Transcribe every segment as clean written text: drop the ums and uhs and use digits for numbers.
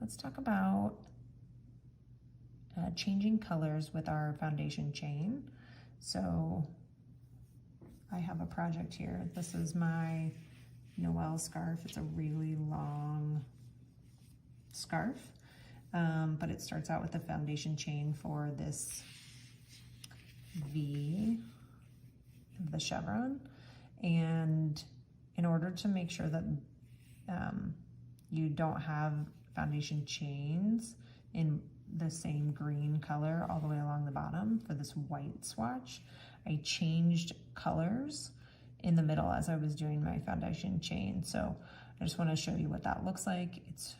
let's talk about changing colors with our foundation chain. So I have a project here. This is my Noel scarf. It's a really long scarf, but it starts out with the foundation chain for this V of the chevron. And in order to make sure that you don't have foundation chains in the same green color all the way along the bottom for this white swatch, I changed colors in the middle as I was doing my foundation chain. So I just want to show you what that looks like. It's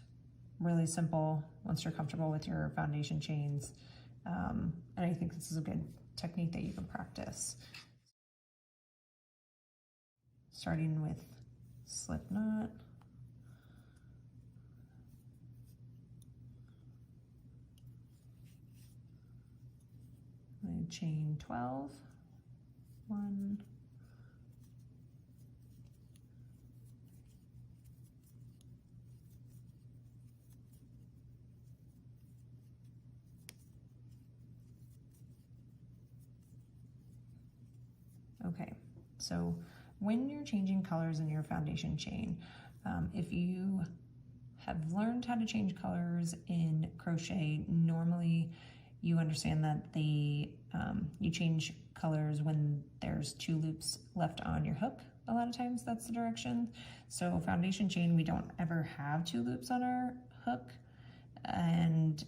really simple once you're comfortable with your foundation chains. And I think this is a good technique that you can practice. Starting with slip knot. I'm going to chain 12, 1, okay, so when you're changing colors in your foundation chain, if you have learned how to change colors in crochet, normally you understand that you change colors when there's 2 loops left on your hook. A lot of times that's the direction. So foundation chain, we don't ever have 2 loops on our hook. And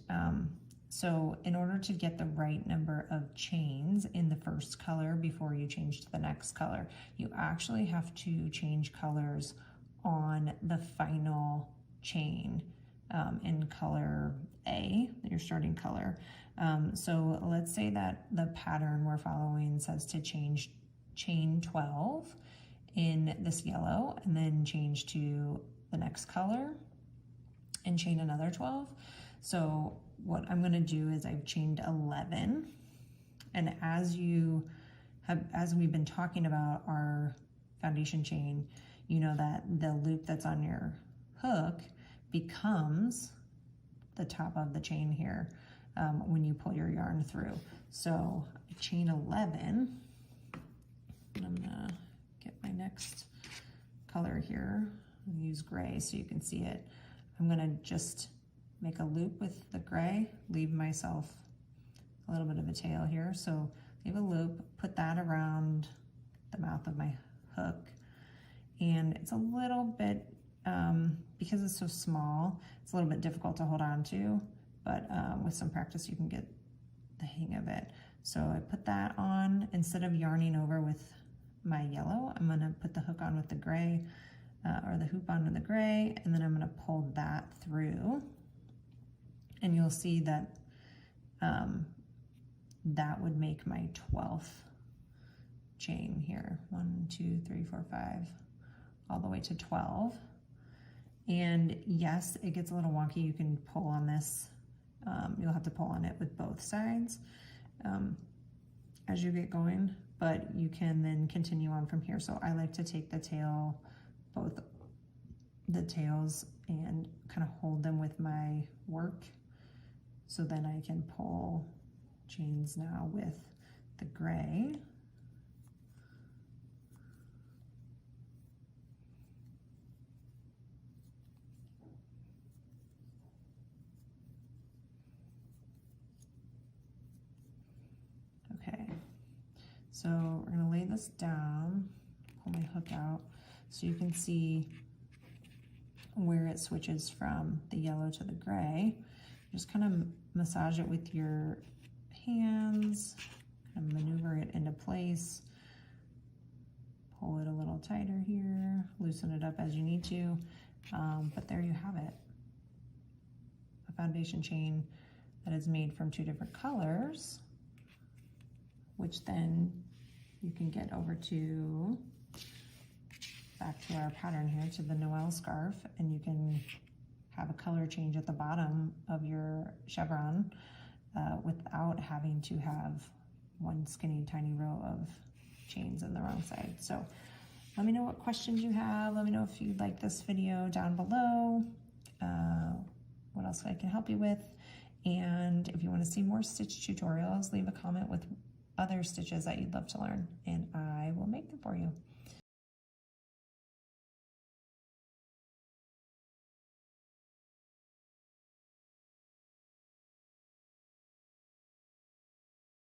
so in order to get the right number of chains in the first color before you change to the next color, you actually have to change colors on the final chain in color A, your starting color. So let's say that the pattern we're following says to change chain 12 in this yellow and then change to the next color and chain another 12. So what I'm going to do is I've chained 11, and as we've been talking about our foundation chain, you know that the loop that's on your hook becomes the top of the chain here when you pull your yarn through. So I chain 11, and I'm gonna get my next color here. I'll use gray so you can see it. I'm gonna just make a loop with the gray, leave myself a little bit of a tail here. So leave a loop, put that around the mouth of my hook. And it's a little bit, because it's so small, it's a little bit difficult to hold on to, but with some practice you can get the hang of it. So I put that on. Instead of yarning over with my yellow, I'm gonna put the hook on with the gray, or the hoop on with the gray, and then I'm gonna pull that through. And you'll see that that would make my 12th chain here. 1, 2, 3, 4, 5, all the way to 12. And yes, it gets a little wonky. You can pull on this. You'll have to pull on it with both sides as you get going, but you can then continue on from here. So I like to take the tail, both the tails, and kind of hold them with my work. So then I can pull chains now with the gray. Okay, so we're gonna lay this down, pull my hook out so you can see where it switches from the yellow to the gray. Just kind of massage it with your hands, kind of maneuver it into place, pull it a little tighter here, loosen it up as you need to, but there you have it. A foundation chain that is made from 2 different colors, which then you can get over to, back to our pattern here, to the Noel scarf, and you can have a color change at the bottom of your chevron without having to have one skinny tiny row of chains in the wrong side. So let me know what questions you have. Let me know if you like this video down below. what else I can help you with. And if you want to see more stitch tutorials, leave a comment with other stitches that you'd love to learn, and I will make them for you.